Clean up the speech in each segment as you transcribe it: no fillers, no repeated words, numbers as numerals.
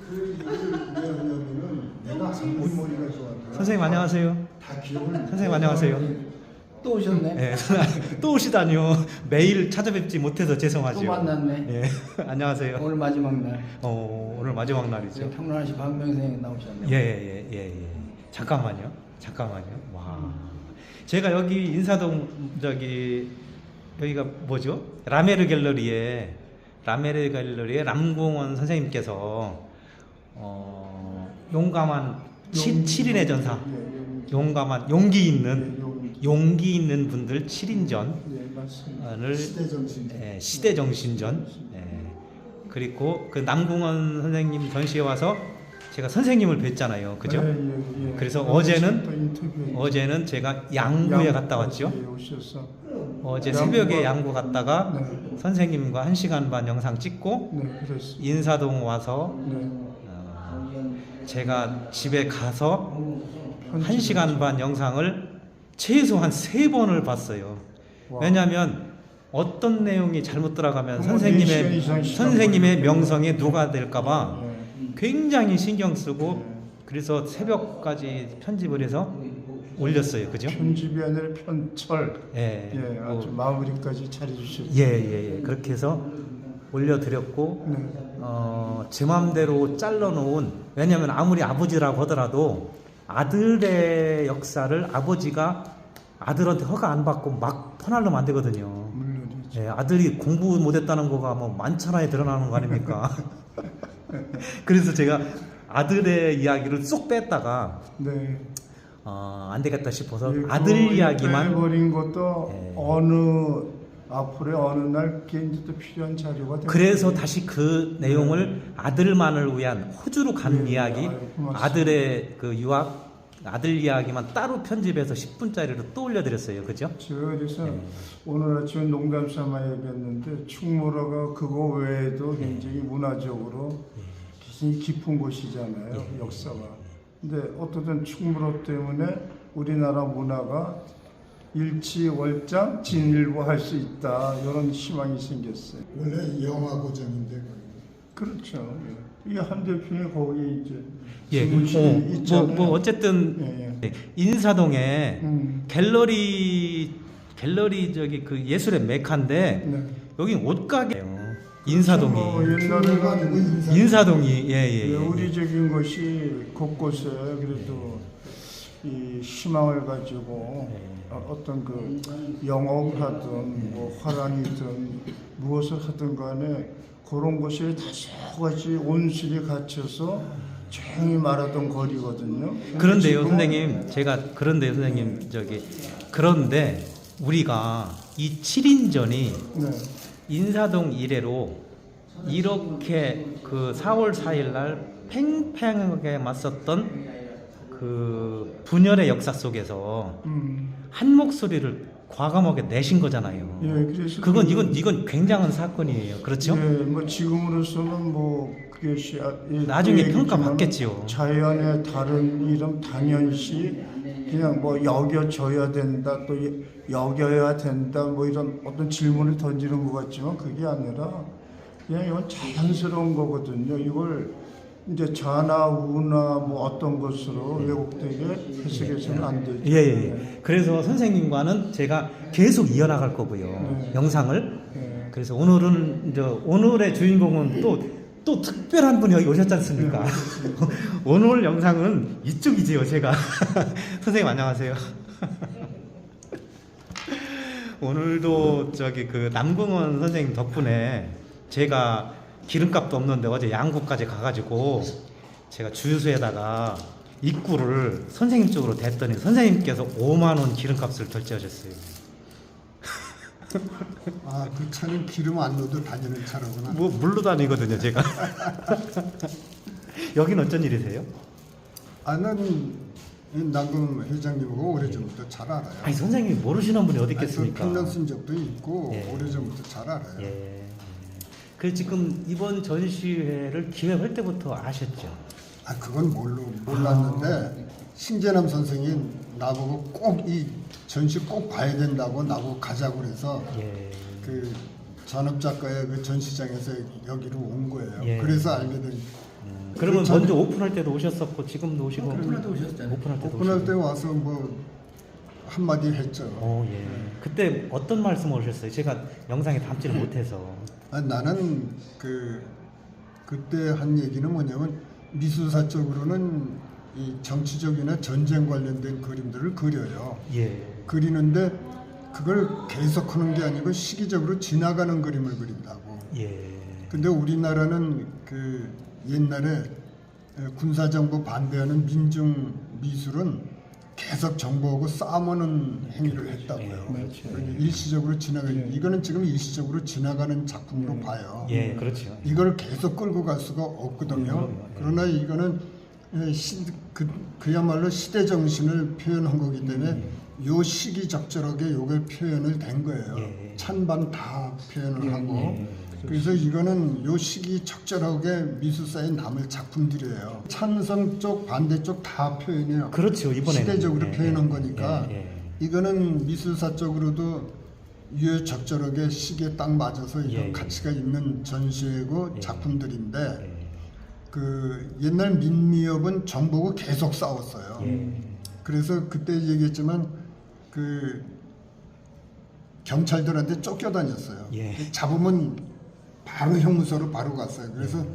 그 일을 왜 하냐면은 내가 머리가 좋아서 선생님 안녕하세요. 다 기억을 선생님 안녕하세요. 또 오셨네. 네, 또 오시다니요. 매일 찾아뵙지 못해서 죄송하지요. 또 만났네. 예, 안녕하세요. 오늘 마지막 날. 오늘 마지막 날이죠. 평론하신 박명생 나오셨네. 예. 잠깐만요. 와, 제가 여기 인사동 여기가 뭐죠? 라메르 갤러리에 람공원 선생님께서 용감한 7인의 전사, 용감한 용기 있는 분들 7인전을 시대정신전, 그리고 그 남궁원 선생님 전시회 와서 제가 선생님을 뵀잖아요, 그죠? 그래서 어제는 제가 양구에 갔다 왔죠. 어제 새벽에 양구 갔다가 선생님과 1시간 반 영상 찍고 인사동 와서 제가 집에 가서 1시간 반 영상을 최소한 3번을 봤어요. 왜냐하면 어떤 내용이 잘못 들어가면 선생님의 명성에 누가 될까봐 굉장히 신경 쓰고, 그래서 새벽까지 편집을 해서 올렸어요. 그죠? 편집이 아니라 편철. 예. 아주 마무리까지 잘해주셨죠. 예. 그렇게 해서 올려드렸고, 제 마음대로 잘라놓은, 왜냐하면 아무리 아버지라고 하더라도 아들의 역사를 아버지가 아들한테 허가 안 받고 막 퍼날르면 안 되거든요. 물론이죠. 예, 아들이 공부 못했다는 거가 뭐 만천하에 드러나는 거 아닙니까? 그래서 제가 아들의 이야기를 쏙 뺐다가 안 되겠다 싶어서 아들 이야기만 빼버린 것도 예. 앞으로의 어느 날 이제 또 필요한 자료가 그래서 다시 그 내용을 아들만을 위한 호주로 간 이야기, 아들의 그 유학 아들 이야기만 따로 편집해서 10분짜리로 또 올려드렸어요. 그죠? 그래서 오늘 아침에 농담 삼아 얘기했는데 충무로가 그거 외에도 굉장히 문화적으로 굉장히 깊은 곳이잖아요. 역사가. 근데 어떻든 충무로 때문에 우리나라 문화가 일치월장 진일보할 수 있다, 이런 희망이 생겼어요. 원래 영화 고장인데 그렇죠. 이 한 대표님 거기 이제 뭐 어쨌든 인사동에 갤러리 그 예술의 메카인데 여기 옷가게예요. 인사동이. 인사동이 우리적인 것이 곳곳에 그래도 이 희망을 가지고 어떤 그 영업하든 뭐 화랑이든 무엇을 하든 간에 그런 것이 다섯 가지 온실이 갖춰서 조용히 말하던 거리거든요. 그런데요, 선생님, 그런데 우리가 이 7인전이 인사동 이래로 이렇게 그 4월 4일 날 팽팽하게 맞섰던 그 분열의 역사 속에서 한 목소리를 과감하게 내신 거잖아요. 그래서 이건 굉장한 사건이에요. 그렇죠? 뭐 지금으로서는 뭐 그게 나중에 평가받겠지요. 자연의 다른 이름 당연시 그냥 뭐 여겨져야 된다, 또 여겨야 된다, 뭐 이런 어떤 질문을 던지는 것 같지만 그게 아니라 그냥 이건 자연스러운 거거든요. 이걸 이제 좌나 우나 뭐 어떤 것으로 왜곡되게 해석해서는 안 되죠. 그래서 선생님과는 제가 계속 이어나갈 거고요. 영상을. 그래서 오늘은 오늘의 주인공은 또 특별한 분이 여기 오셨지 않습니까? 오늘 영상은 이쪽이지요, 제가. 선생님 안녕하세요. 오늘도 그 남궁원 선생님 덕분에 제가 기름값도 없는데 어제 양구까지 가가지고 제가 주유소에다가 입구를 선생님 쪽으로 댔더니 선생님께서 5만 원 기름값을 덜 째주셨어요. 아, 그 차는 기름 안 넣어도 다니는 차로구나. 뭐 물로 다니거든요, 제가. 여긴 어쩐 일이세요? 아, 난 남궁 회장님하고 오래전부터 잘 알아요. 아니 선생님이 모르시는 분이 어디 있겠습니까? 편년 쓴 적도 있고 예. 오래전부터 잘 알아요. 예. 그 지금 이번 전시회를 기획할 때부터 아셨죠? 아, 그건 몰랐는데 신재남 선생이 나보고 꼭 이 전시 꼭 봐야 된다고 나보고 가자고 그래서 예. 그 전업작가의 그 전시장에서 여기로 온 거예요. 예. 그래서 알게 된. 그러면 전- 먼저 오픈할 때도 오셨었고 지금도 오시고 오픈할 때 오셨잖아요. 오픈할 때도 오픈할 오시고. 때 와서 뭐 한마디 했죠. 예. 그때 어떤 말씀을 하셨어요? 제가 영상에 담지를 못해서. 아, 나는 그때 한 얘기는 뭐냐면 미술사 쪽으로는 이 정치적이나 전쟁 관련된 그림들을 그려요. 예. 그리는데 그걸 계속하는 게 아니고 시기적으로 지나가는 그림을 그린다고. 예. 근데 우리나라는 그 옛날에 군사정부 반대하는 민중 미술은 계속 정부하고 싸우는 행위를 했다고요. 그렇죠. 그러니까 일시적으로 이거는 지금 일시적으로 지나가는 작품으로 봐요. 예, 그렇죠. 이걸 계속 끌고 갈 수가 없거든요. 그러나 이거는 그야말로 시대 정신을 표현한 거기 때문에 요 시기 적절하게 요걸 표현을 된 거예요. 예. 찬반 다 표현을 하고. 예. 그래서 이거는 요 시기 적절하게 미술사에 남을 작품들이에요. 찬성 쪽, 반대 쪽 다 표현해요. 그렇죠. 이번에는 시대적으로 예, 표현한 예, 거니까 예, 예. 이거는 미술사 쪽으로도 유효적절하게 시기에 딱 맞아서 이런 예, 가치가 있는 전시회고 예. 작품들인데 예. 그 옛날 민미업은 정부하고 계속 싸웠어요. 예. 그래서 그때 얘기했지만 그 경찰들한테 쫓겨다녔어요. 예. 잡으면 바로 형무소로 바로 갔어요. 그래서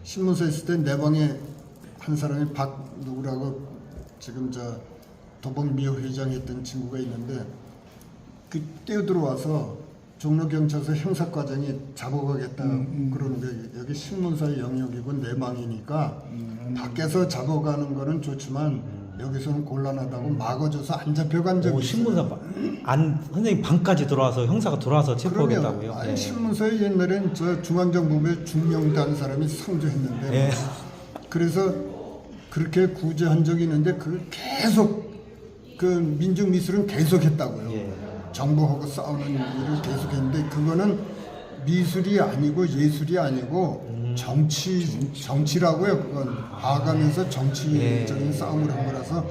신문사에 있을 때 내 방에 한 사람이 박 누구라고 지금 저 도봉미호 회장했던 친구가 있는데 그 뛰어들어와서 종로경찰서 형사과장이 잡아가겠다 그러는 게 여기 신문사의 영역이고 내 방이니까 밖에서 잡아가는 거는 좋지만 여기서는 곤란하다고 막아줘서 안 잡혀간 적이 오, 있어요. 신문사 선생님 방까지 들어와서 형사가 들어와서 체포하겠다고요? 그러면 아니 예. 신문사에 옛날엔 저 중앙정보부에 중령단 사람이 상주했는데 예. 그래서 그렇게 구제한 적이 있는데 그걸 계속 그 민중미술은 계속했다고요. 예. 정부하고 싸우는 일을 계속했는데 그거는 미술이 아니고 예술이 아니고 정치라고요. 그건 봐가면서 정치적인 예. 싸움을 한 거라서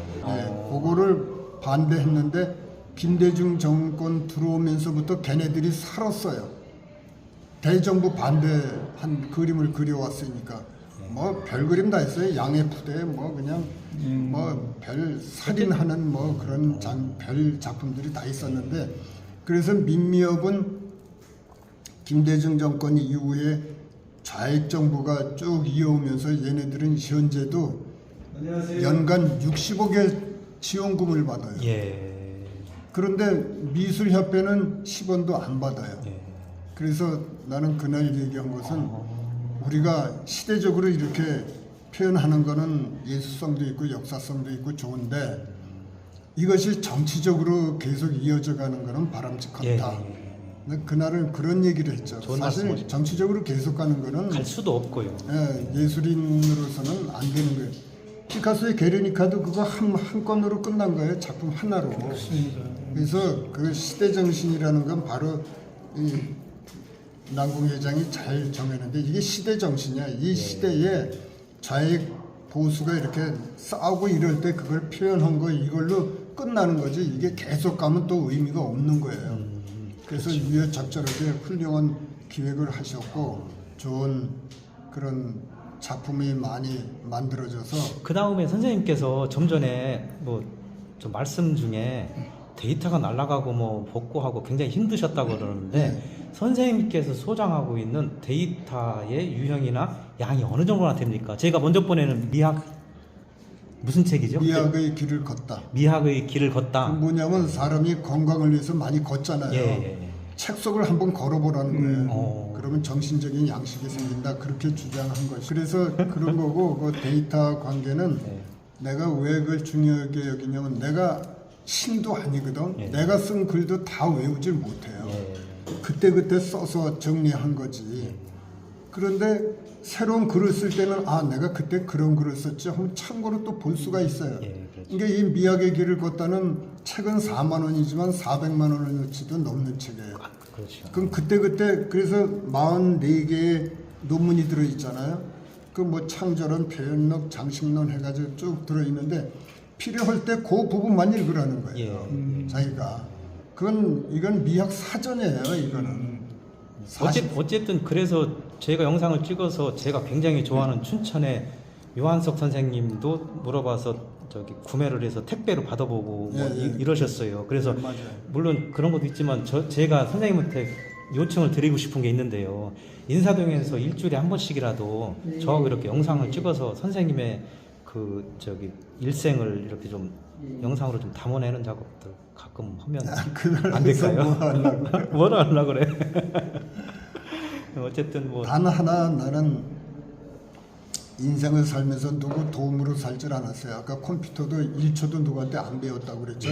그거를 반대했는데 김대중 정권 들어오면서부터 걔네들이 살았어요. 대정부 반대한 그림을 그려왔으니까 뭐 별 그림 다 했어요. 양해 푸대 뭐 그냥 뭐 별 살인하는 뭐 그런 별 작품들이 다 있었는데 그래서 민미업은 김대중 정권 이후에 좌익 정부가 쭉 이어오면서 얘네들은 현재도 연간 60억의 지원금을 받아요. 예. 그런데 미술협회는 10원도 안 받아요. 예. 그래서 나는 그날 얘기한 것은 우리가 시대적으로 이렇게 표현하는 거는 예술성도 있고 역사성도 있고 좋은데 이것이 정치적으로 계속 이어져 가는 거는 바람직하다. 예. 그날은 그런 얘기를 했죠. 좋은 사실 말씀이시죠. 정치적으로 계속 가는 거는 갈 수도 없고요. 예술인으로서는 안 되는 거예요. 피카소의 게르니카도 그거 한 건으로 끝난 거예요. 작품 하나로. 그래서 그 시대 정신이라는 건 바로 이 남궁 회장이 잘 정했는데 이게 시대 정신이야. 이 시대에 좌익 보수가 이렇게 싸우고 이럴 때 그걸 표현한 거 이걸로 끝나는 거지. 이게 계속 가면 또 의미가 없는 거예요. 그래서 유효적절하게 훌륭한 기획을 하셨고 좋은 그런 작품이 많이 만들어져서 그 다음에 선생님께서 좀 전에 뭐 좀 말씀 중에 데이터가 날아가고 뭐 복구하고 굉장히 힘드셨다고 그러는데 선생님께서 소장하고 있는 데이터의 유형이나 양이 어느 정도나 됩니까? 제가 먼저 보내는 미학 무슨 책이죠? 미학의 길을 걷다. 미학의 길을 걷다. 뭐냐면 사람이 건강을 위해서 많이 걷잖아요. 예. 책 속을 한번 걸어보라는 거예요. 어. 그러면 정신적인 양식이 생긴다. 그렇게 주장한 것이. 그래서 그런 거고 그 데이터 관계는 네. 내가 왜 그걸 중요하게 여기냐면 내가 신도 아니거든. 예. 내가 쓴 글도 다 외우질 못해요. 예. 그때그때 써서 정리한 거지. 그런데 새로운 글을 쓸 때는 아 내가 그때 그런 글을 썼지 하면 참고로 또 볼 수가 있어요. 예, 그렇죠. 그러니까 이 미학의 길을 걷다는 책은 4만 원이지만 400만 원어치도 넘는 책이에요. 그렇죠. 그럼 그때 그래서 44개의 논문이 들어있잖아요. 그 뭐 창조론, 표현력, 장식론 해가지고 쭉 들어있는데 필요할 때 그 부분만 읽으라는 거예요. 자기가. 이건 미학 사전이에요. 이거는. 어쨌든 그래서 제가 영상을 찍어서 제가 굉장히 좋아하는 춘천의 요한석 선생님도 물어봐서 저기 구매를 해서 택배로 받아보고 뭐 이러셨어요. 그래서 맞아요. 물론 그런 것도 있지만 제가 선생님한테 요청을 드리고 싶은 게 있는데요. 인사동에서 일주일에 한 번씩이라도 저하고 이렇게 영상을 찍어서 선생님의 그 저기 일생을 이렇게 좀 영상으로 좀 담아내는 작업들 가끔 하면 안 될까요? 뭐 하려고. 뭘 하려고 그래? 어쨌든 뭐 단 하나 나는 인생을 살면서 누구 도움으로 살질 않았어요. 아까 컴퓨터도 1초도 누구한테 안 배웠다고 그랬죠.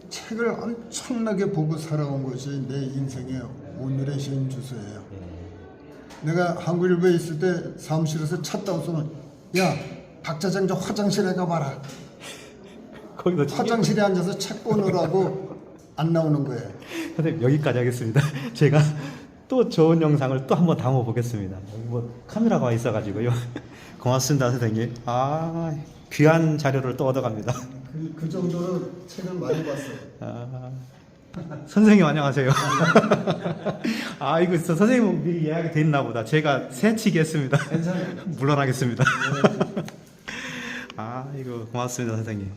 책을 엄청나게 보고 살아온 것이 내 인생의 오늘의 신 주소예요. 내가 한국일보에 있을 때 사무실에서 찾다 왔으면 야 박자장 저 화장실에 가봐라. 거기서 화장실에 앉아서 책 보느라고 안 나오는 거예요. 선생님 여기까지 하겠습니다. 제가 또 좋은 영상을 또 한번 담아 보겠습니다. 뭐 카메라가 와 있어가지고요. 고맙습니다, 선생님. 아 귀한 자료를 또 얻어갑니다. 그 정도로 책을 많이 봤어요. 아, 선생님 안녕하세요. 아 이거 있어 선생님 미리 예약이 돼 있나 보다. 제가 새치기 했습니다. 물러나겠습니다. 아 이거 고맙습니다, 선생님.